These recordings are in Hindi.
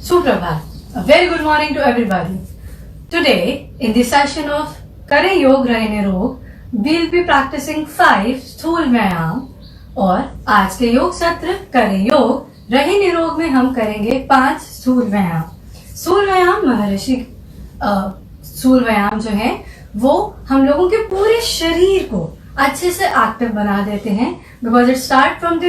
Suprabhat. A very good morning to everybody. Today, in the session of Kare Yog Rahe Nirog, we'll be practicing 5 स्थूल व्यायाम और आज के योग सत्र करे योग रहे निरोग में हम करेंगे 5 स्थूल व्यायाम। स्थूल व्यायाम महर्षि स्थूल व्यायाम जो है वो हम लोगों के पूरे शरीर को अच्छे से एक्टिव बना देते हैं because it start from the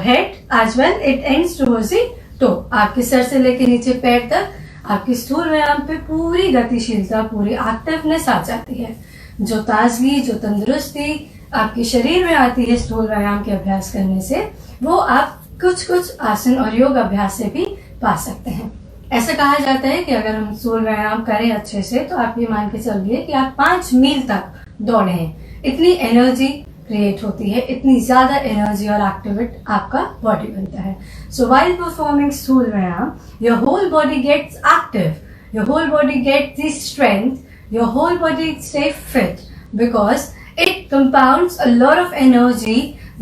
head as well it ends towards the toe. आपके सर से लेके नीचे पैर तक आपकी स्थूल व्यायाम पे पूरी गतिशीलता पूरी एक्टिवनेस आ जाती है। जो ताजगी जो तंदुरुस्ती आपके शरीर में आती है स्थूल व्यायाम के अभ्यास करने से वो आप कुछ कुछ आसन और योग अभ्यास से भी पा सकते हैं। ऐसा कहा जाता है कि अगर हम स्थूल व्यायाम करें अच्छे से तो आप ये मान के चलिए कि आप 5 मील तक दौड़े हैं। इतनी एनर्जी क्रिएट होती है, इतनी ज्यादा एनर्जी और एक्टिवेट आपका बॉडी बनता है। सो व्हाइल परफॉर्मिंग स्थूल व्यायाम your whole body gets active, your whole body gets the strength, your whole body stay fit because it compounds a lot of energy.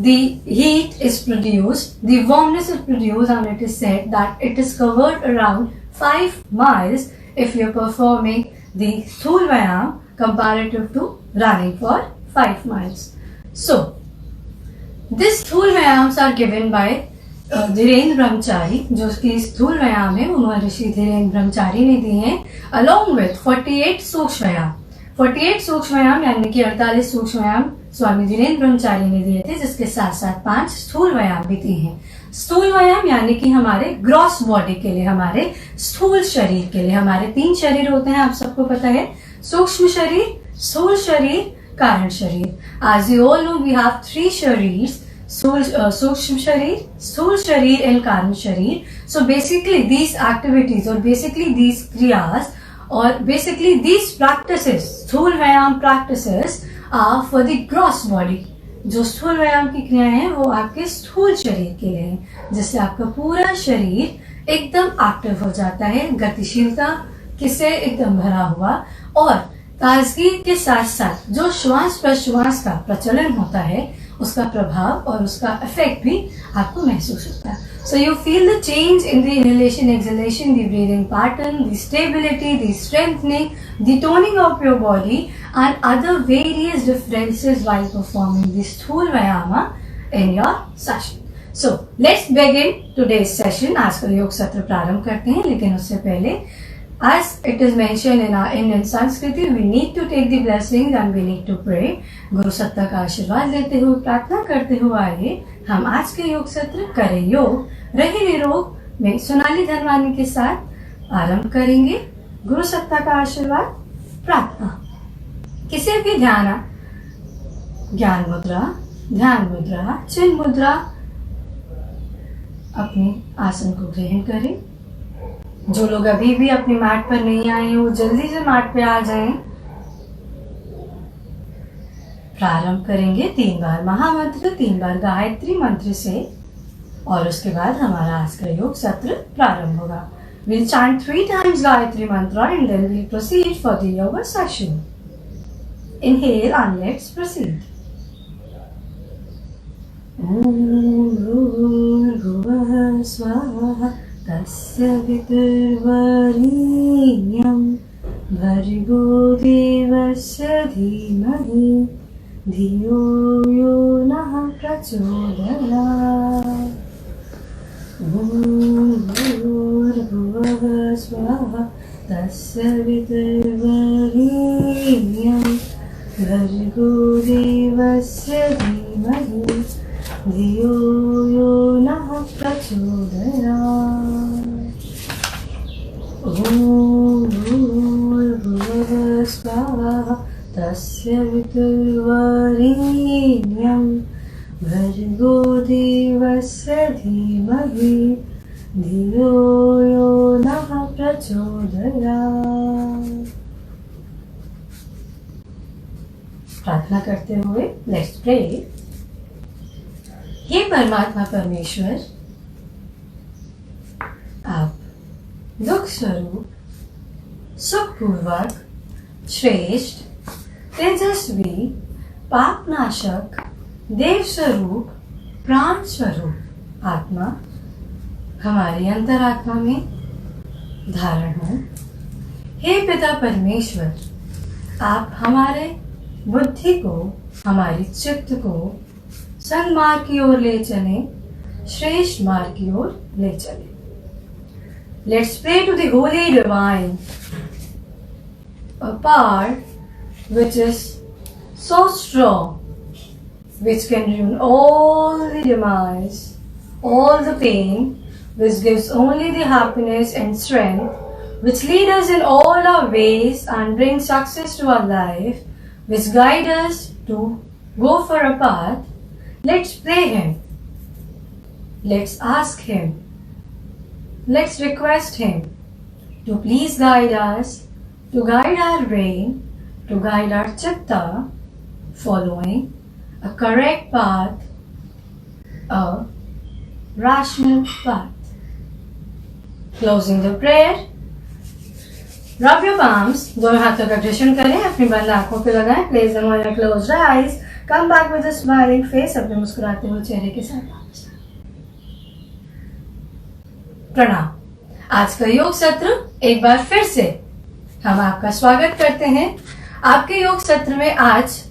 The heat is produced, the warmness is produced, and it is said that it is covered around 5 miles if you're performing the Sthul Vyayam comparative to running for 5 miles. So, these Sthul Vyayams are given by Dhirendra ब्रह्मचारी, जो कि स्थूल व्यायाम है वो महर्षि धीरेन्द्र ब्रह्मचारी ने दिए हैं along with 48 सूक्ष्म व्यायाम। 48 सूक्ष्म व्यायाम यानी कि 48 सूक्ष्म व्यायाम स्वामी धीरेन्द्र ब्रह्मचारी ने दिए थे, जिसके साथ साथ 5 स्थूल व्यायाम भी दिए हैं। स्थूल व्यायाम यानी कि हमारे ग्रॉस बॉडी के लिए, हमारे स्थूल शरीर के लिए। हमारे 3 शरीर होते हैं, आप सबको पता है, सूक्ष्म शरीर, स्थूल शरीर, कारण शरीर। As you all know, we have 3 शरीर, सूक्ष्म शरीर, स्थूल शरीर एंड कारण शरीर। सो बेसिकली दीज एक्टिविटीज और बेसिकली दीज क्रियास और बेसिकली दीज प्रैक्टिसेस, स्थूल व्यायाम practices are for the gross body. जो स्थूल व्यायाम की क्रियाएं हैं वो आपके स्थूल शरीर के लिए है, जिससे आपका पूरा शरीर एकदम एक्टिव हो जाता है, गतिशीलता किसे एकदम भरा हुआ और ताजगी के साथ साथ जो श्वास प्रश्वास का प्रचलन होता है उसका प्रभाव और उसका इफेक्ट भी आपको महसूस होता है। So you feel the change in the inhalation exhalation, the breathing pattern, the stability, the strengthening, the toning of your body and other various differences while performing the स्थूल व्यायाम in your session. So let's begin today's session. आज का योग सत्र प्रारंभ करते हैं, लेकिन उससे पहले as it is mentioned in our Indian Sanskriti, we need to take the blessings and we need to pray. गुरु सत्ता का आशीर्वाद लेते हुए प्रार्थना करते हुए आइए हम आज के योग सत्र करे योग रहे निरोग में सोनाली धनवानी के साथ आरंभ करेंगे। गुरु सत्ता का आशीर्वाद प्रार्थना। किसी भी ज्ञान मुद्रा, ध्यान मुद्रा, चिन्ह मुद्रा अपने आसन को ग्रहण करें। जो लोग अभी भी अपनी मैट पर नहीं आए हैं वो जल्दी से मैट पे आ जाएं। प्रारंभ करेंगे 3 बार महामंत्र, 3 बार गायत्री मंत्र से और उसके बाद हमारा आज का योग सत्र प्रारंभ होगा। We'll chant 3 times गायत्री मंत्र and then we'll proceed for the yoga session. Inhale and let's proceed. Om Bhurbhuvah Swaha तस्य वितुर्वरेण्यं भर्गो देवस्य धीमहि धियो यो नः प्रचोदयात्। ॐ भूर्भुवः स्वः तस्य वितुर्वरेण्यं भर्गो देवस्य धीमहि धियो यो नः प्रचोदयात्। ॐ भूर्भुवः स्वः तस्य वितुर्वरेण्यं भर्गो देवस्य धीमहि धियो यो नः प्रचोदयात्। प्रार्थना करते हुए लेट्स प्रे। हे परमात्मा परमेश्वर, आप दुख स्वरूप, सुखपूर्वक, श्रेष्ठ, तेजस्वी, पापनाशक, देव स्वरूप, प्राण स्वरूप आत्मा हमारी अंतरात्मा में धारण हो। हे पिता परमेश्वर, आप हमारे बुद्धि को, हमारी चित्त को सन्मार्ग की ओर ले चलें, श्रेष्ठ मार्ग की ओर ले चलें। Let's pray to the Holy Divine, a part which is so strong, which can ruin all the demise, all the pain, which gives only the happiness and strength, which lead us in all our ways and bring success to our life, which guide us to go for a path. Let's pray Him. Let's ask Him. Let's request Him to please guide us, to guide our brain, to guide our chitta, following a correct path, a rational path. Closing the prayer. Rub your palms. दोनों हाथों का घर्षण करें, अपनी बंद आंखों पे लगाएं. Place them on your closed eyes. Come back with a smiling face. अपने मुस्कुराते हुए चेहरे के साथ वापस. प्रणाम. आज का योग सत्र एक बार फिर से हम आपका स्वागत करते हैं. आपके योग सत्र में आज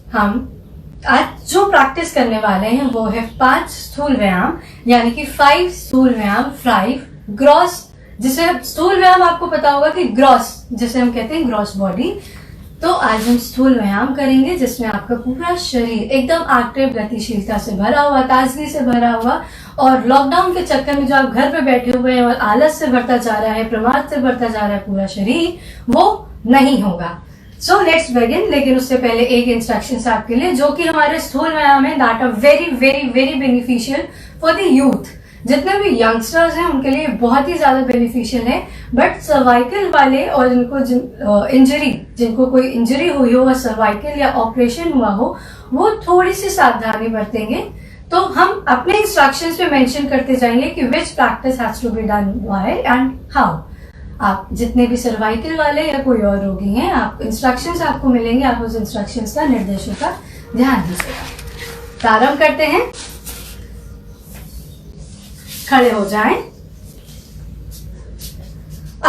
जो प्रैक्टिस करने वाले हैं वो है 5 स्थूल व्यायाम, यानी कि 5 स्थूल व्यायाम, 5 ग्रॉस, जिसे स्थूल व्यायाम आपको पता होगा कि ग्रॉस, जिसे हम कहते हैं ग्रॉस बॉडी. तो आज हम स्थूल व्यायाम करेंगे जिसमें आपका पूरा शरीर एकदम एक्टिव, गतिशीलता से भरा हुआ, ताजगी से भरा हुआ, और लॉकडाउन के चक्कर में जो आप घर पे बैठे हुए हैं और आलस से भरता जा रहा है, प्रमाद से भरता जा रहा है पूरा शरीर, वो नहीं होगा. So let's begin. लेकिन उससे पहले एक इंस्ट्रक्शन आपके लिए, जो कि हमारे स्थूल व्यायाम है, that are very very very beneficial for the youth. जितने भी यंगस्टर्स हैं उनके लिए बहुत ही ज्यादा बेनिफिशियल है. बट सर्वाइकल वाले और जिनको कोई इंजरी हुई हो, सर्वाइकल या ऑपरेशन हुआ हो, वो थोड़ी सी सावधानी बरतेंगे. तो हम अपने इंस्ट्रक्शंस पे मेंशन करते जाएंगे कि which practice has to be done why and how. आप जितने भी सर्वाइकल वाले या कोई और रोगी हैं, आप इंस्ट्रक्शंस आपको मिलेंगे, आप उस इंस्ट्रक्शंस का, निर्देशों का ध्यान दीजिएगा. प्रारंभ करते हैं. खड़े हो जाएं.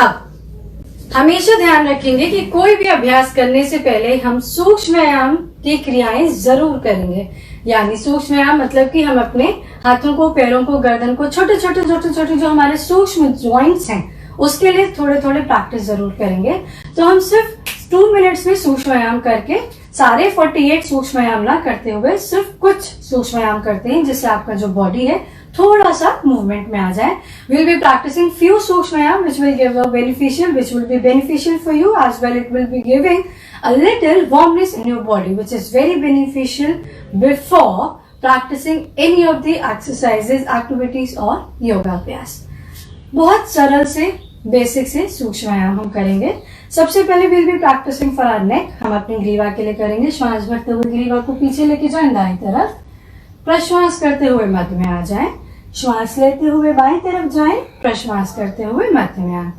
अब हमेशा ध्यान रखेंगे कि कोई भी अभ्यास करने से पहले हम सूक्ष्म व्यायाम की क्रियाएं जरूर करेंगे. यानी सूक्ष्म व्यायाम मतलब कि हम अपने हाथों को, पैरों को, गर्दन को, छोटे छोटे जो हमारे सूक्ष्म जॉइंट्स हैं, उसके लिए थोड़े थोड़े प्रैक्टिस जरूर करेंगे. तो हम सिर्फ 2 मिनट्स में सूक्ष्म व्यायाम करके, सारे 48 सूक्ष्म व्यायाम ना करते हुए सिर्फ कुछ सूक्ष्म व्यायाम करते हैं, जिससे आपका जो बॉडी है थोड़ा सा मूवमेंट में आ जाए. विल बी प्रैक्टिसिंग फ्यू सूक्ष्म व्यायाम which will be beneficial for you, as well it will be giving a little warmness in your body, which is very beneficial before practicing any of the exercises, activities और योगा अभ्यास. बहुत सरल से बेसिक से सूक्ष्म व्यायाम हम करेंगे. सबसे पहले will be practising for our neck. हम अपनी ग्रीवा के लिए करेंगे. श्वास भरते हुए ग्रीवा को पीछे लेके जाएं दाएं तरफ. प्रश्वास करते हुए मध्य में आ जाएं. श्वास लेते हुए बाएं तरफ जाएं. प्रश्वास करते हुए मध्य में आए.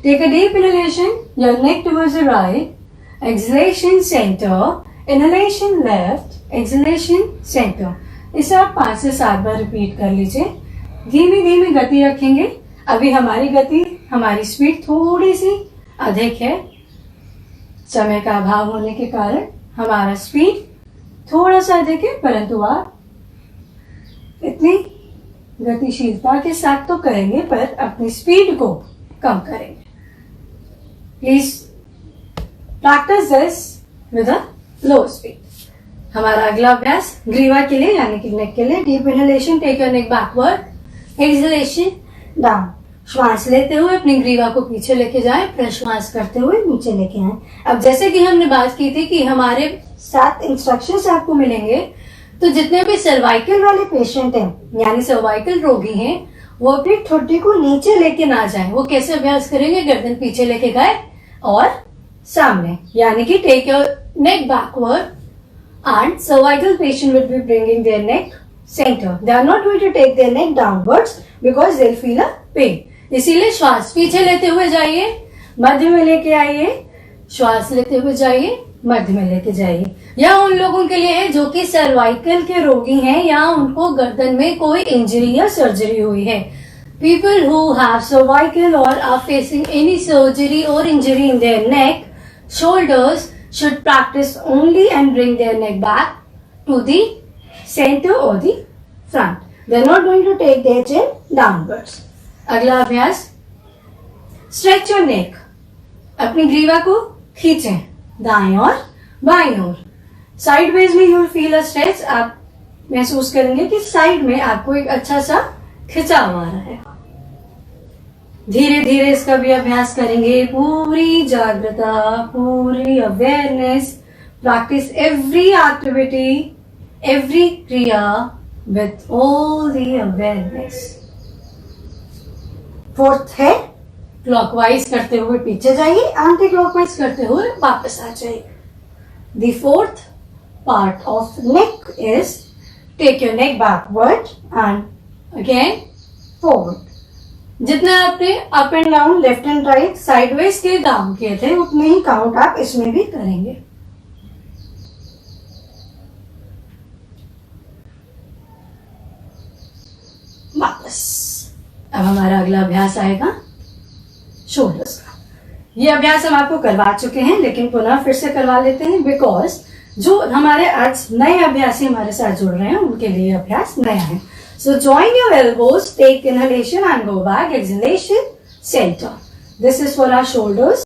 Take a deep inhalation, your neck towards the right. Exhalation centre. Inhalation left. Exhalation centre. इसे आप 5 से 7 बार रिपीट कर लीजिए. धीमी धीमी गति रखेंगे. अभी हमारी गति, हमारी स्पीड थोड़ी सी अधिक है. समय का अभाव होने के कारण हमारा स्पीड थोड़ा सा अधिक है, परंतु आप इतनी गतिशीलता के साथ तो करेंगे, पर अपनी स्पीड को कम करेंगे. Please practice this with a low speed. हमारा अगला अभ्यास ग्रीवा के लिए, यानी कि नेक के लिए. Deep inhalation, take your neck backward. Exhalation down. श्वास लेते हुए अपनी ग्रीवा को पीछे लेके जाएं. प्रश्वास करते हुए नीचे लेके आए. अब जैसे कि हमने बात की थी कि हमारे 7 इंस्ट्रक्शंस आपको मिलेंगे, तो जितने भी सर्वाइकल वाले पेशेंट हैं, यानी सर्वाइकल रोगी हैं, वो अपनी ठोडी को नीचे लेके ना जाएं. वो कैसे अभ्यास करेंगे? गर्दन पीछे लेके गए और सामने, यानी कि take your neck backward and cervical patient will be bringing their neck center. They are not going to take their neck downwards because they'll feel a pain. इसीलिए श्वास पीछे लेते हुए जाइए, मध्य में लेके आइए. श्वास लेते हुए जाइए, मध्य में लेके जाइए. या उन लोगों के लिए है जो कि सर्वाइकल के रोगी हैं या उनको गर्दन में कोई इंजरी या सर्जरी हुई है. People who have cervical or are facing any surgery or injury in their neck, shoulders should practice only and bring their neck back to the center or the front. They are not going to take their chin downwards. अगला अभ्यास, स्ट्रेच योर नेक. अपनी ग्रीवा को खींचें दाएं और बाएं ओर. साइडवेज में you will feel a stretch. आप महसूस करेंगे कि साइड में आपको एक अच्छा सा खिंचाव आ रहा है. धीरे धीरे इसका भी अभ्यास करेंगे. पूरी जागृता, पूरी awareness. Practice every activity, every क्रिया with all the awareness. Fourth है, क्लॉकवाइज करते हुए पीछे जाइए, एंटी क्लॉकवाइज करते हुए वापस आ जाइए. The fourth part of neck is take your neck backward and again forward. जितना आपने up and down, left and right, sideways के काउंट किए थे, उतने ही काउंट आप इसमें भी करेंगे. वापस. अब हमारा अगला अभ्यास आएगा शोल्डर्स का. ये अभ्यास हम आपको करवा चुके हैं, लेकिन पुनः फिर से करवा लेते हैं, बिकॉज जो हमारे आज नए अभ्यासी हमारे साथ जुड़ रहे हैं उनके लिए अभ्यास नया है. So join your elbows, take inhalation and go back. Exhalation, center. This is for our shoulders.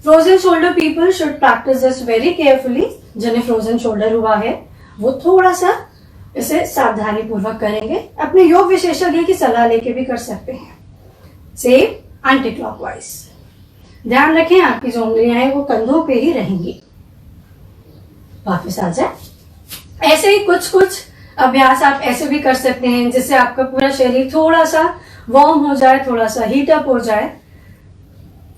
Frozen shoulder people should practice this very carefully. जिन्हें frozen shoulder हुआ है वो थोड़ा सा इसे सावधानी पूर्वक करेंगे. अपने योग विशेषज्ञ की सलाह लेके भी कर सकते हैं. Same anti clockwise. ध्यान रखें आपकी जो उंगलियां हैं वो कंधों पे ही रहेंगी. वापस आ जाए. ऐसे ही कुछ कुछ अभ्यास आप ऐसे भी कर सकते हैं जिससे आपका पूरा शरीर थोड़ा सा वार्म हो जाए, थोड़ा सा हीट अप हो जाए.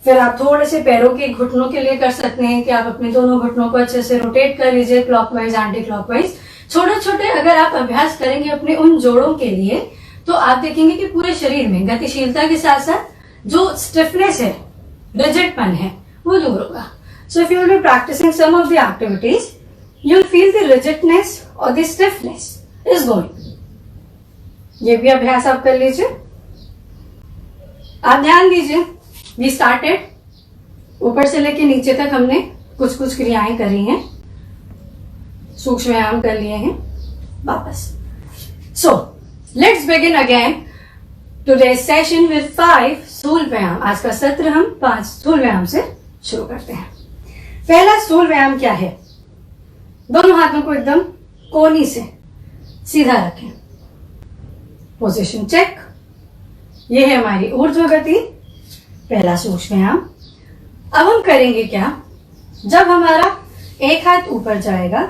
फिर आप थोड़े से पैरों के घुटनों के लिए कर सकते हैं कि आप अपने दोनों घुटनों को अच्छे से रोटेट कर लीजिए, क्लॉकवाइज एंटी क्लॉकवाइज. छोटे छोटे अगर आप अभ्यास करेंगे अपने उन जोड़ों के लिए तो आप देखेंगे कि पूरे शरीर में गतिशीलता के साथ साथ जो स्टिफनेस है, रिजिडपन है, वो दूर होगा. So if you will be practising some of the activities, you will feel the rigidness और द स्टिफनेस इज गोइंग. ये भी अभ्यास आप कर लीजिए. आप ध्यान दीजिए, वी स्टार्टेड, ऊपर से लेके नीचे तक हमने कुछ कुछ क्रियाएं करी हैं, सूक्ष्म व्यायाम कर लिए हैं. वापस. So let's begin again today session with 5 स्थूल व्यायाम. आज का सत्र हम 5 स्थूल व्यायाम से शुरू करते हैं. पहला स्थूल व्यायाम क्या है? दोनों हाथों को एकदम कोनी से सीधा रखें. Position check. ये है हमारी ऊर्ध्व गति, पहला सूक्ष्म व्यायाम. अब हम करेंगे क्या, जब हमारा एक हाथ ऊपर जाएगा,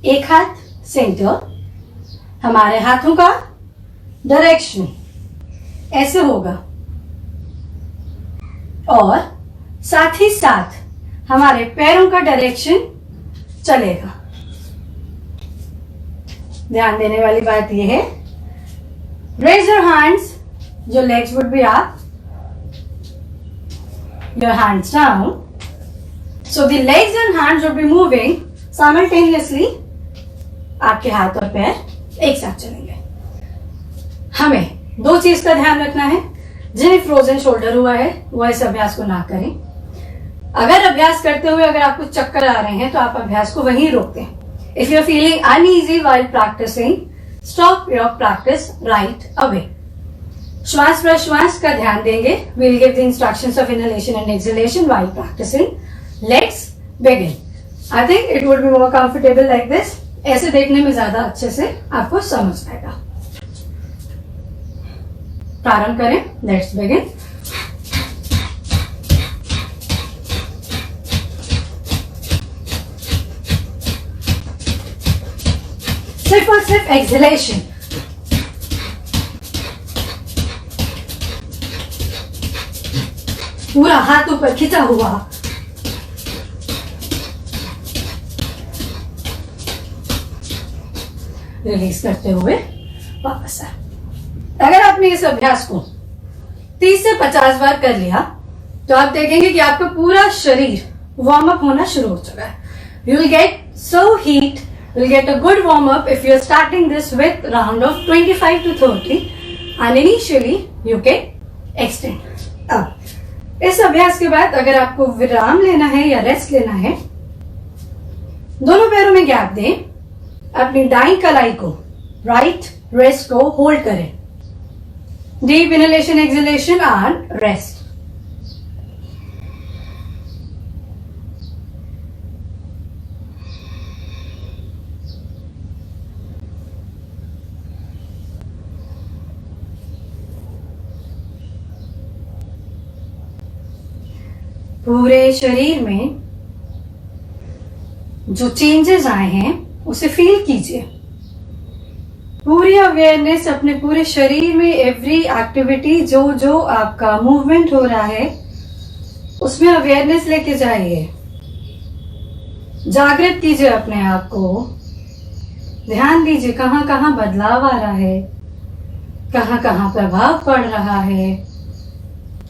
एक हाथ सेंटर, हमारे हाथों का डायरेक्शन ऐसे होगा और साथ ही साथ हमारे पैरों का डायरेक्शन चलेगा. ध्यान देने वाली बात यह है, raise your hands, your legs would be up, your hands down. So the legs and hands would be moving simultaneously. आपके हाथ और पैर एक साथ चलेंगे. हमें 2 चीज का ध्यान रखना है. जिन्हें फ्रोजन शोल्डर हुआ है वो इस अभ्यास को ना करें. अगर अभ्यास करते हुए अगर आपको चक्कर आ रहे हैं तो आप अभ्यास को वहीं रोक दें. If you're feeling uneasy while practicing, stop your practice right away. श्वास प्रश्वास का ध्यान देंगे. We'll give the instructions of inhalation and exhalation while practicing. Let's begin. I think it would be more comfortable like this. ऐसे देखने में ज्यादा अच्छे से आपको समझ आएगा. प्रारंभ करें. Let's begin. सिर्फ और सिर्फ एक्सहेलेशन. पूरा हाथ ऊपर खींचा हुआ. रिलीज करते हुए वापस आ. अगर आपने इस अभ्यास को 30 से 50 बार कर लिया तो आप देखेंगे कि आपका पूरा शरीर वार्म अप होना शुरू हो चुका है. You will get so heat. You'll get a good warm up if you're starting this with round of 25 to 30. and initially you can extend. अब इस अभ्यास के बाद अगर आपको विराम लेना है या रेस्ट लेना है, दोनों पैरों में गैप दें, अपनी दाईं कलाई को, राइट रेस्ट को होल्ड करें. Deep inhalation exhalation and rest. पूरे शरीर में जो चेंजेस आए हैं उसे फील कीजिए. पूरी अवेयरनेस अपने पूरे शरीर में, एवरी एक्टिविटी, जो जो आपका मूवमेंट हो रहा है उसमें अवेयरनेस लेके जाइए. जागृत कीजिए अपने आप को. ध्यान दीजिए कहाँ कहाँ बदलाव आ रहा है, कहाँ कहाँ प्रभाव पड़ रहा है,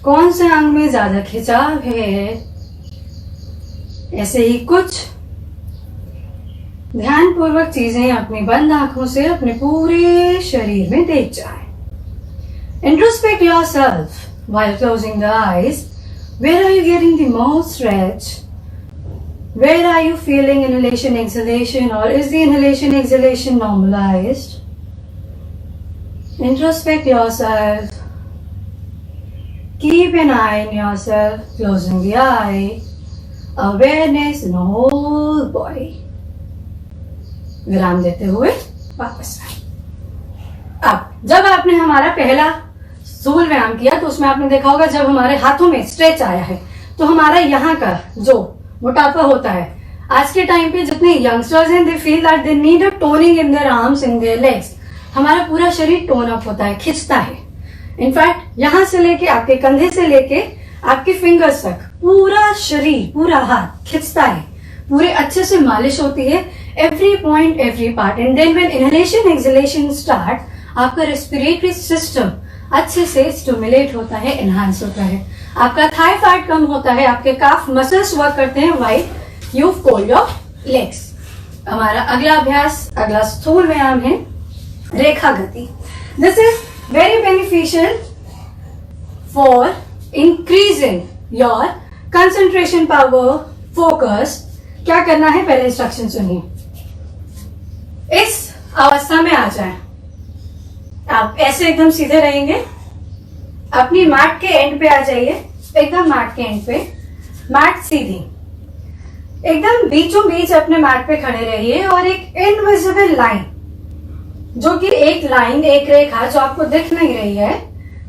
कौन से अंग में ज्यादा खिंचाव है. ऐसे ही कुछ ध्यानपूर्वक चीजें अपनी बंद आंखों से अपने पूरे शरीर में देख जाएं. Introspect yourself while closing the eyes. Where are you getting the most stretch? Where are you feeling inhalation exhalation, और is the inhalation exhalation normalised? Introspect yourself. Keep an eye on yourself, closing the eye. Awareness in the whole body. विराम देते हुए वापस आए. अब जब आपने हमारा पहला स्थूल व्यायाम किया तो उसमें आपने देखा होगा जब हमारे हाथों में स्ट्रेच आया है तो हमारा यहाँ का जो मोटापा होता है, आज के टाइम पे जितने यंगस्टर्स हैं, they feel that they need a toning in their arms, in their legs. हमारा पूरा शरीर टोन अप होता है, खिंचता है. इनफैक्ट यहां से लेके आपके कंधे से लेके आपके फिंगर्स तक पूरा शरीर, पूरा हाथ खिंचता है. पूरे अच्छे से मालिश होती है, every point, every part. And then when inhalation exhalation start, आपका रेस्पिरेटरी सिस्टम अच्छे से स्टिमुलेट होता है, एनहांस होता है. आपका थाई फैट कम होता है, आपके काफ मसल्स वर्क करते हैं while you fold your legs. हमारा अगला अभ्यास, अगला स्थूल व्यायाम है रेखा गति. This is very beneficial for increasing your concentration power, focus. क्या करना है पहले इंस्ट्रक्शन सुनिए. इस अवस्था में आ जाए. आप ऐसे एकदम सीधे रहेंगे, अपनी मैट के एंड पे आ जाइए, एकदम मैट के एंड पे, मैट सीधी, एकदम बीचों बीच अपने मैट पे खड़े रहिए और एक इनविजिबल लाइन, जो कि एक लाइन, एक रेखा जो आपको दिख नहीं रही है,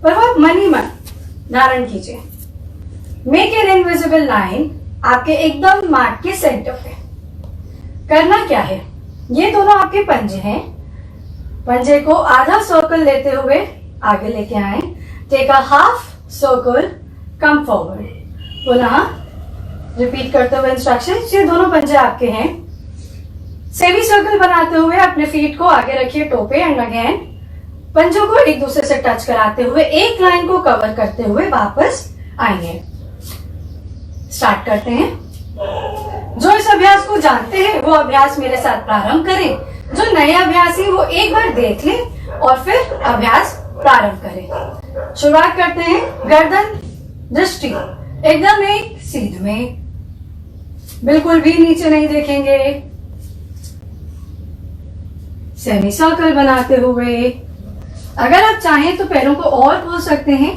पर वो मन ही मन धारण कीजिए. मेक एन इनविजिबल लाइन आपके एकदम मैट के सेंटर पे. करना क्या है, ये दोनों आपके पंजे हैं. पंजे को आधा सर्कल लेते हुए आगे लेके आए. Take a half circle, come forward. पुनः रिपीट करते हुए इंस्ट्रक्शन. ये दोनों पंजे आपके हैं. सेमी सर्कल बनाते हुए अपने फीट को आगे रखिए टो पे, एंड अगेन पंजों को एक दूसरे से टच कराते हुए एक लाइन को कवर करते हुए वापस आएंगे. स्टार्ट करते हैं. जो इस अभ्यास को जानते हैं वो अभ्यास मेरे साथ प्रारंभ करें. जो नए अभ्यासी वो एक बार देख लें और फिर अभ्यास प्रारंभ करें. शुरुआत करते हैं. गर्दन दृष्टि एकदम एक सीध में, बिल्कुल भी नीचे नहीं देखेंगे. सेमी सर्कल बनाते हुए, अगर आप चाहें तो पैरों को और खोल सकते हैं.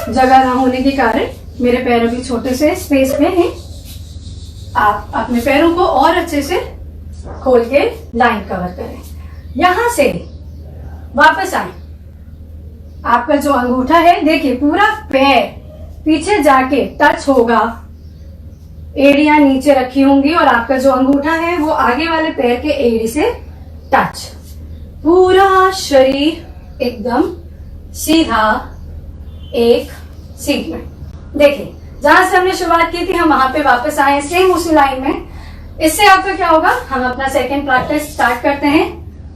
जगह ना होने के कारण मेरे पैर अभी छोटे से स्पेस में हैं. आप अपने पैरों को और अच्छे से खोल के लाइन कवर करें. यहां से वापस आए. आपका जो अंगूठा है, देखिए पूरा पैर पीछे जाके टच होगा, एड़ियां नीचे रखी होंगी और आपका जो अंगूठा है वो आगे वाले पैर के एड़ी से टच. पूरा शरीर एकदम सीधा एक सीट में. देखिए जहां से हमने शुरुआत की थी हम वहां पे वापस आए सेम उसी लाइन में. इससे आपका क्या होगा, हम अपना सेकंड प्रैक्टिस स्टार्ट करते हैं.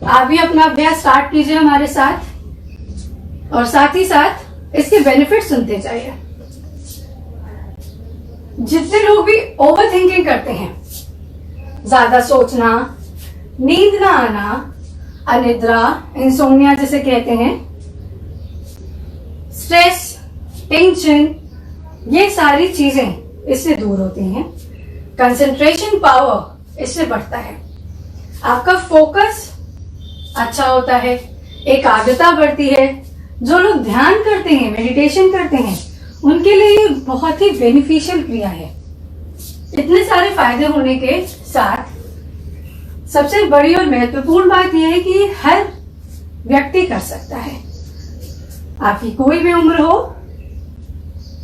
आप भी अपना अभ्यास स्टार्ट कीजिए हमारे साथ और साथ ही साथ इसके बेनिफिट सुनते जाइए. जितने लोग भी ओवर थिंकिंग करते हैं, ज्यादा सोचना, नींद ना आना, अनिद्रा, इंसोम्निया जिसे कहते हैं, स्ट्रेस, टेंशन, ये सारी चीजें इससे दूर होती हैं। कंसंट्रेशन पावर इससे बढ़ता है। आपका फोकस अच्छा होता है, एकाग्रता बढ़ती है। जो लोग ध्यान करते हैं, मेडिटेशन करते हैं, उनके लिए ये बहुत ही बेनिफिशियल क्रिया है। इतने सारे फायदे होने के साथ सबसे बड़ी और महत्वपूर्ण बात यह है कि हर व्यक्ति कर सकता है। आपकी कोई भी उम्र हो,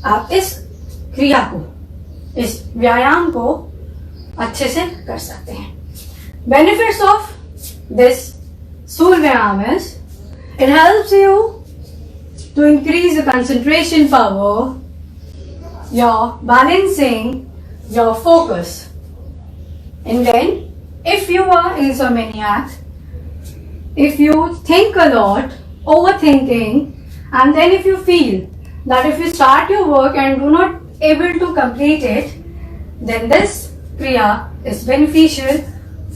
आप इस क्रिया को, इस व्यायाम को अच्छे से कर सकते हैं। बेनिफिट्स ऑफ दिस स्थूल व्यायाम is it helps you to increase the concentration power, your balancing, your focus. And then, if you are insomniac, if you think a lot, overthinking, and then if you feel that if you start your work and do not able to complete it, then this kriya is beneficial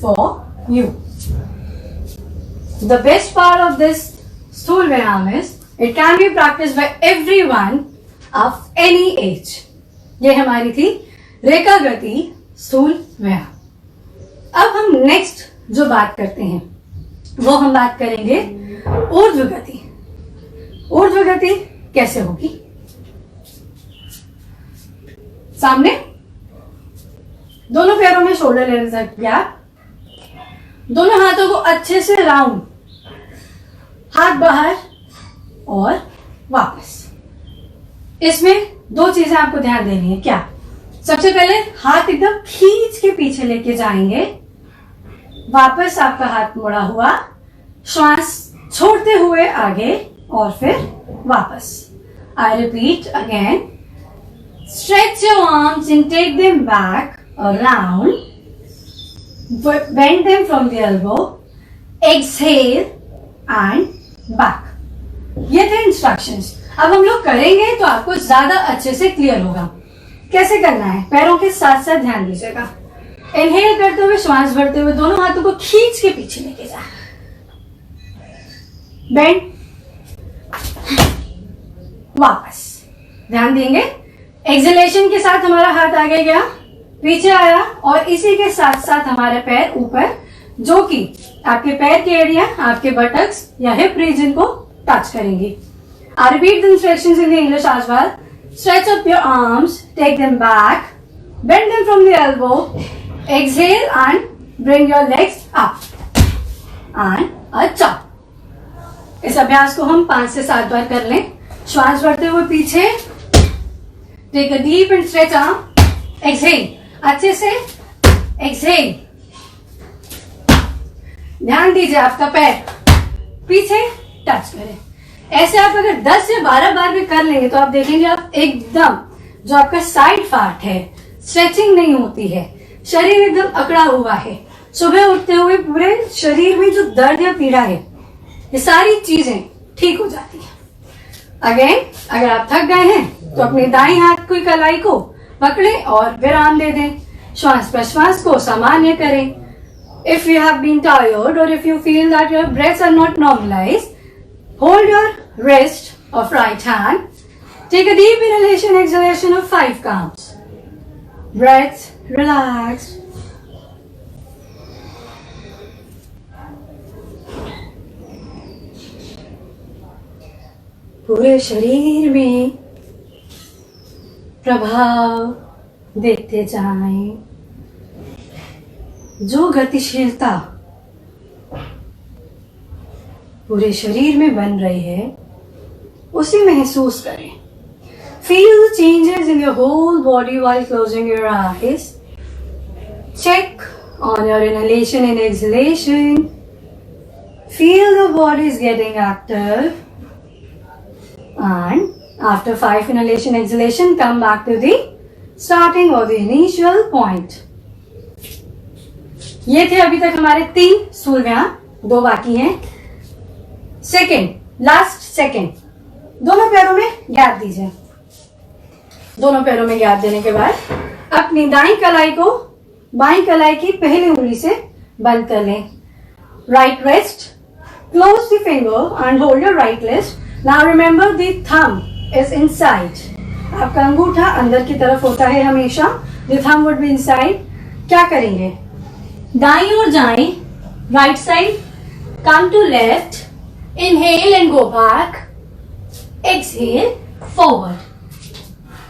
for you. The best part of this stool vyayam is it can be practiced by everyone of any age. ये हमारी थी रेखा गति स्थूल व्यायाम। अब हम नेक्स्ट जो बात करते हैं वो हम बात करेंगे ऊर्ध्व गति। ऊर्ध्व गति कैसे होगी? सामने दोनों पैरों में शोल्डर लेने तक गैप, दोनों हाथों को अच्छे से राउंड, हाथ बाहर और वापस। इसमें दो चीजें आपको ध्यान देनी है। क्या? सबसे पहले हाथ एकदम खींच के पीछे लेके जाएंगे, वापस आपका हाथ मुड़ा हुआ, श्वास छोड़ते हुए आगे और फिर वापस। I repeat again, stretch your arms and take them back around, bend them from the elbow, exhale and back. ये थे इंस्ट्रक्शंस। अब हम लोग करेंगे तो आपको ज्यादा अच्छे से क्लियर होगा। कैसे करना है? पैरों के साथ साथ ध्यान दीजिएगा। इनहेल करते हुए, श्वास भरते हुए, दोनों हाथों को खींच के पीछे लेके जाए, बेंड, वापस। ध्यान देंगे, एक्सहेलेशन के साथ हमारा हाथ आगे गया, पीछे आया और इसी के साथ साथ हमारे पैर ऊपर, जो कि आपके पैर के एरिया, आपके बटक्स या हिप रीजन को टच करेंगी। I repeat the instructions in the English as well. Stretch up your arms, take them back, bend them from the elbow, exhale and bring your legs up and a chop. इस अभ्यास को हम 5 से 7 बार कर लें। श्वास भरते हुए पीछे, take a deep and stretch arm, exhale, अच्छे से exhale। ध्यान दीजिए आपका पैर पीछे टच करें। ऐसे आप अगर 10 से 12 बार भी कर लेंगे तो आप देखेंगे आप एकदम जो आपका साइड पार्ट है, स्ट्रेचिंग नहीं होती है, शरीर एकदम अकड़ा हुआ है। सुबह उठते हुए पूरे शरीर में जो दर्द या पीड़ा है, ये सारी चीजें ठीक हो जाती है। अगेन, अगर आप थक गए हैं तो अपने दाएं हाथ की कलाई को पकड़ें और विराम दे दें। श्वास प्रश्वास को सामान्य करें। If you have been tired or if you feel that your breaths are not normalized, hold your wrist of right hand. Take a deep inhalation, exhalation of 5 counts. Breath, relax. पूरे शरीर में प्रभाव देखते जाएं। जो गतिशीलता पूरे शरीर में बन रही है उसे महसूस करें। Feel the changes in your whole body while closing your eyes. Check on your inhalation and exhalation. Feel the body is getting active. And after 5 inhalation, exhalation, come back to the starting or the initial point. ये थे अभी तक हमारे 3 स्थूल व्यायाम, 2 बाकी हैं। सेकेंड, लास्ट सेकेंड, दोनों पैरों में गैप दीजिए। दोनों पैरों में गैप देने के बाद अपनी दाईं कलाई को बाईं कलाई की पहली उंगली से बंद कर लें। Right wrist, close the finger and hold your right wrist now remember the thumb is inside, आपका अंगूठा अंदर की तरफ होता है हमेशा, the thumb would be inside. क्या करेंगे, दाईं ओर जाएं, right side, come to left, inhale and go back, exhale forward.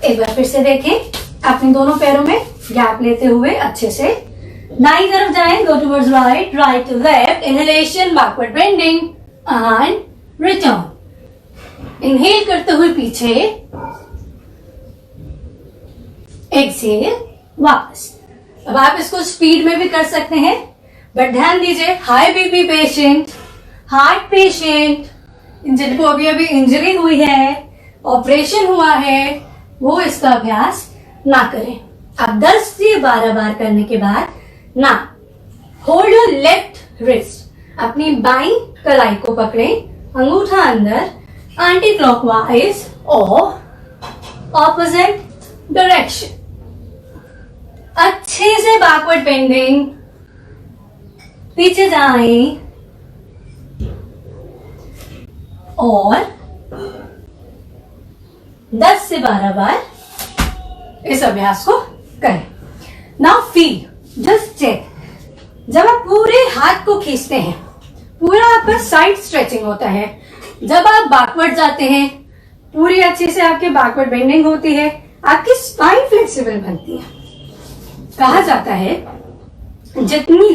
एक बार फिर से देखें, अपने दोनों पैरों में गैप लेते हुए अच्छे से दाईं तरफ जाएं, go towards right, right to left, inhalation, backward bending and return. Inhale करते हुए पीछे, एक्सहेल वापस। अब आप इसको स्पीड में भी कर सकते हैं, बट ध्यान दीजिए high BP patient, heart patient, जिनको अभी अभी इंजरी हुई है, ऑपरेशन हुआ है, वो इसका अभ्यास ना करें। अब 10 से 12 बार करने के बाद ना, होल्ड योर लेफ्ट रिस्ट, अपनी बाईं कलाई को पकड़े, अंगूठा अंदर, एंटी क्लॉकवाइज और ऑपोजिट डायरेक्शन, अच्छे से बैकवर्ड बेंडिंग, पीछे जाएं और 10 से 12 बार इस अभ्यास को करें। नाउ फील, जस्ट चेक, जब आप पूरे हाथ को खींचते हैं, पूरा आपका साइड स्ट्रेचिंग होता है। जब आप बैकवर्ड जाते हैं, पूरी अच्छे से आपकी बैकवर्ड बेंडिंग होती है, आपकी स्पाइन फ्लेक्सिबल बनती है। कहा जाता है जितनी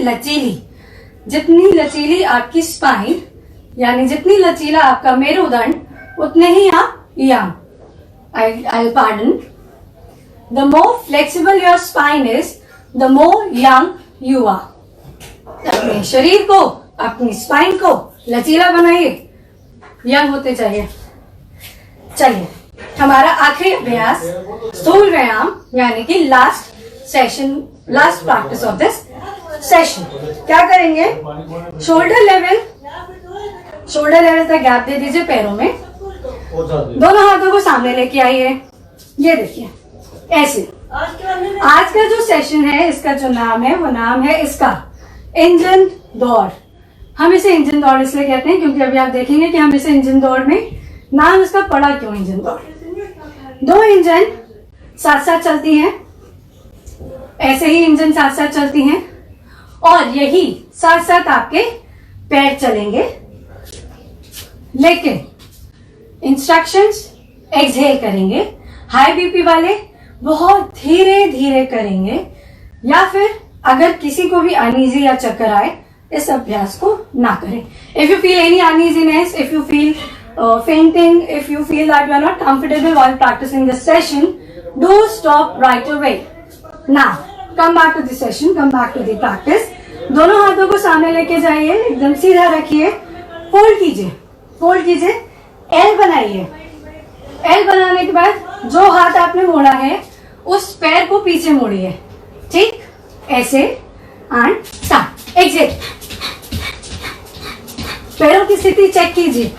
लचीली आपकी स्पाइन, यानी जितनी लचीला आपका मेरुदंड, उतने ही आप young, I'll pardon, the more flexible your spine is, the more young you are. अपने शरीर को, अपनी स्पाइन को लचीला बनाइए, यंग होते जाइए। चलिए, हमारा आखिरी अभ्यास स्थूल व्यायाम, यानी कि last practice of this session. क्या करेंगे, शोल्डर लेवल तक गैप दे दीजिए पैरों में, दोनों हाथों को सामने लेके आइए, ये देखिए ऐसे। आज का जो सेशन है, इसका जो नाम है, वो नाम है इसका इंजन दौड़। हम इसे इंजन दौड़ इसलिए कहते हैं क्योंकि अभी आप देखेंगे कि हम इसे इंजन दौड़ में, नाम इसका पड़ा क्यों इंजन दौड़। 2 इंजन साथ साथ चलती हैं, ऐसे ही इंजन साथ साथ चलती हैं, और यही साथ साथ आपके पैर चलेंगे, लेकिन इंस्ट्रक्शंस एक्सहेल करेंगे। हाई बीपी वाले बहुत धीरे धीरे करेंगे, या फिर अगर किसी को भी अनईजी या चक्कर आए, इस अभ्यास को ना करें। If you feel any uneasiness, if you feel fainting, if you feel that you are not comfortable while practicing this session, do stop right away. Now come back to the session, come back to the practice. दोनों हाथों को सामने लेके जाइए, एकदम सीधा रखिए, फोल्ड कीजिए, एल बनाइए। एल बनाने के बाद जो हाथ आपने मोड़ा है, उस पैर को पीछे मोड़िए, ठीक, ऐसे, एंड स्टार्ट, एक्सिट। पैरों की स्थिति चेक कीजिए,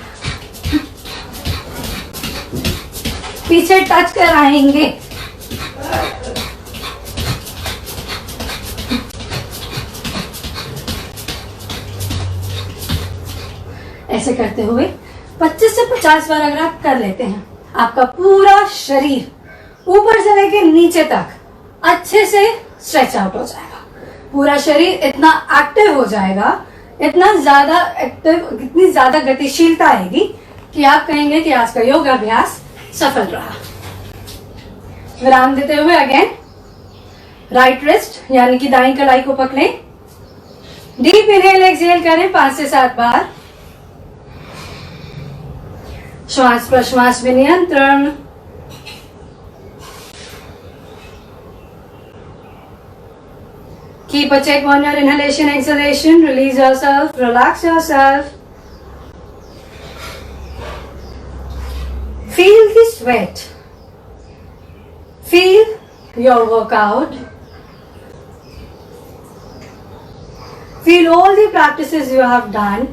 पीछे टच कराएंगे, ऐसे करते हुए 25 से 50 बार अगर आप कर लेते हैं, आपका पूरा शरीर ऊपर से लेके नीचे तक अच्छे से स्ट्रेच आउट हो जाएगा। पूरा शरीर इतना एक्टिव हो जाएगा, इतना ज्यादा एक्टिव, इतनी ज्यादा गतिशीलता आएगी कि आप कहेंगे कि आज का योग अभ्यास सफल रहा। विराम देते हुए अगेन राइट रिस्ट यानी कि दाईं कलाई को पकड़ें, डीप इनहेल एक्सहेल करें 5 से 7 बार, श्वास प्रश्वास में नियंत्रण। Keep a check on your inhalation, exhalation, release yourself, relax yourself. Feel the sweat. Feel your workout. Feel all the practices you have done.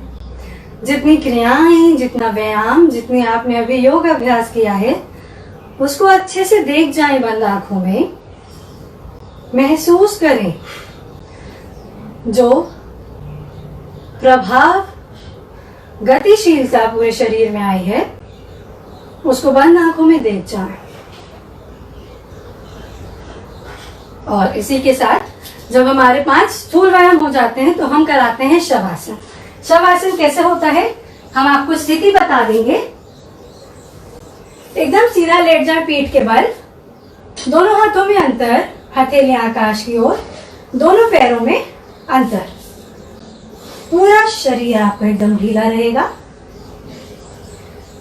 जितनी क्रियाएं, जितना व्यायाम, जितनी आपने अभी योग अभ्यास किया है, उसको अच्छे से देख जाएं बंद आंखों में, महसूस करें जो प्रभाव, गतिशीलता पूरे शरीर में आई है, उसको बंद आंखों में देख जाएं। और इसी के साथ जब हमारे 5 स्थूल व्यायाम हो जाते हैं तो हम कराते हैं शवासन। शवासन कैसे होता है हम आपको स्थिति बता देंगे। एकदम सीधा लेट जाए पीठ के बल, दोनों हाथों में अंतर, हथेलियां आकाश की ओर, दोनों पैरों में अंतर। पूरा शरीर आपका एकदम ढीला रहेगा।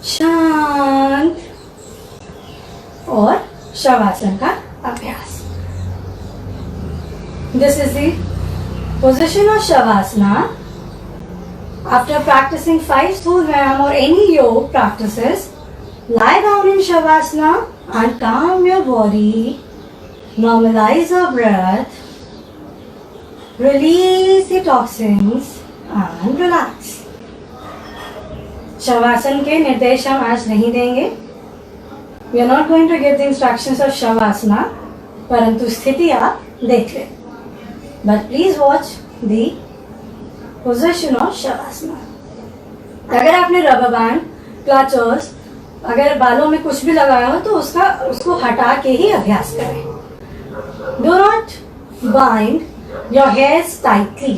शांत और शवासन का अभ्यास। This is the position of Shavasana. After practicing 5 Sthul Vyayam or any yoga practices, lie down in Shavasana and calm your body. Normalize your breath. Release the toxins and relax. Shavasana के निर्देश हम आज नहीं देंगे. We are not going to give the instructions of Shavasana, परंतु स्थिति आप देख लें. But please watch the position of Shavasana. अगर आपने रबर बैंड, क्लचर्स, अगर बालों में कुछ भी लगाया हो तो उसको हटा के ही अभ्यास करें. Do not bind your hairs tightly.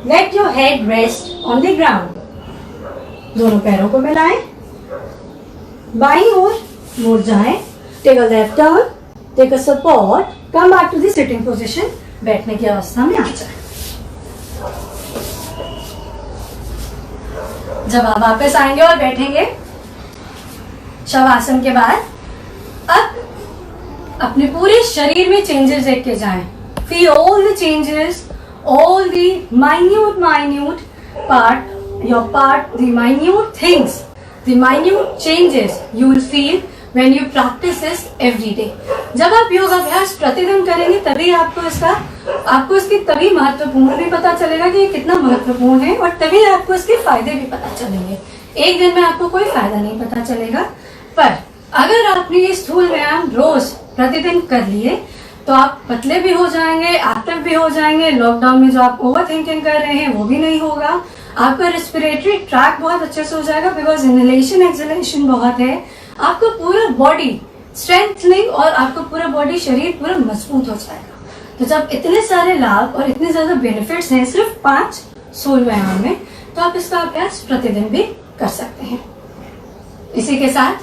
Let your head rest on the ground. दोनों पैरों को मिलाएं, बाईं ओर मुड़ जाएं, take a left turn, take a support, come back to the sitting position. बैठने की अवस्था में आ जाए. जब आप वापस आएंगे और बैठेंगे शवासन के बाद, अब अपने पूरे शरीर में चेंजेस देख के जाएं. Feel all the changes, all the minute part, your part, the minute things, the minute changes you will feel when you practice this every day. जब आप योग अभ्यास प्रतिदिन करेंगे तभी आपको इसकी तभी महत्वपूर्ण भी पता चलेगा कि ये कितना महत्वपूर्ण है, और तभी आपको इसके फायदे भी पता चलेंगे. एक दिन में आपको कोई फायदा नहीं पता चलेगा, पर अगर आपने ये स्थूल व्यायाम रोज प्रतिदिन कर लिए तो आप पतले भी हो जाएंगे, एक्टिव भी हो जाएंगे. लॉकडाउन में जो आप ओवर थिंकिंग कर रहे हैं वो भी नहीं होगा. आपका रेस्पिरेटरी ट्रैक बहुत अच्छे से हो जाएगा, बिकॉज इनहेलेशन एक्सहेलेशन बहुत है. आपको पूरा बॉडी स्ट्रेंथनिंग और आपको पूरा बॉडी शरीर पूरा मजबूत हो जाएगा. तो जब इतने सारे लाभ और इतने ज्यादा बेनिफिट्स हैं सिर्फ 5 स्थूल व्यायाम में, तो आप इसका अभ्यास प्रतिदिन भी कर सकते हैं. इसी के साथ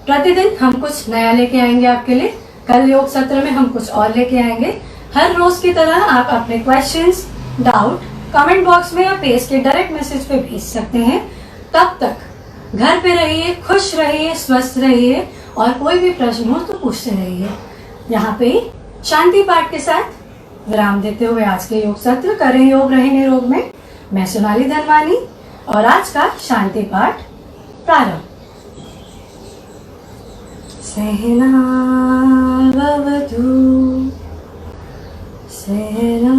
प्रतिदिन हम कुछ नया लेके आएंगे आपके लिए. कल योग सत्र में हम कुछ और लेके आएंगे. हर रोज की तरह आप अपने क्वेश्चंस, डाउट कमेंट बॉक्स में या पेज के डायरेक्ट मैसेज पे भेज सकते हैं. तब तक घर पे रहिए, खुश रहिए, स्वस्थ रहिए, और कोई भी प्रश्न हो तो पूछते रहिए. यहाँ पे शांति पाठ के साथ विराम देते हुए आज के योग सत्र करें योग रहे निरोग में मैं सोनाली धनवानी और आज का शांति पाठ प्रारंभ. सहना भवतु सहना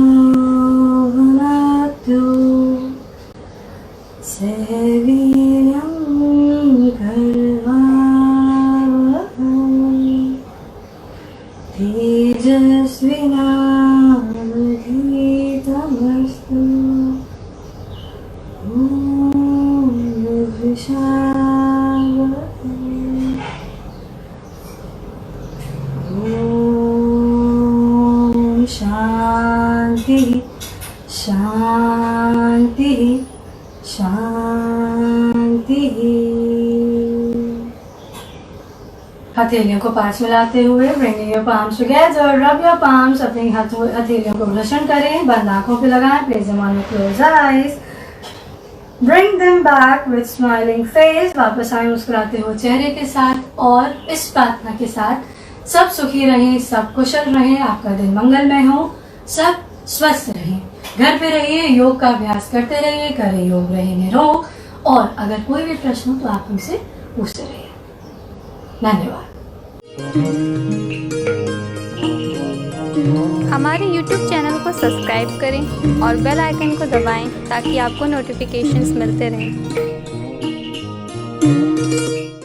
भुनक्तु सहवीर्यं तेजस्विनावधीतमस्तु. शांति शांति शांति. हथेलियों को पास मिलाते हुए bringing your palms together, rub your palms. अपनी हथेलियों को घर्षण करें, बंद आंखों पे लगाएं, place them on your closed eyes. Bring them back with smiling face. वापस आए मुस्कुराते हुए चेहरे के साथ, और इस प्रार्थना के साथ सब सुखी रहें, सब कुशल रहें, आपका दिन मंगलमय हो, सब स्वस्थ रहें. घर पे रहिए, योग का अभ्यास करते रहिए, करें योग रहे निरोग. और अगर कोई भी प्रश्न हो तो आप हमसे पूछते रहिए. धन्यवाद. हमारे YouTube चैनल को सब्सक्राइब करें और बेल आइकन को दबाएं ताकि आपको नोटिफिकेशंस मिलते रहें.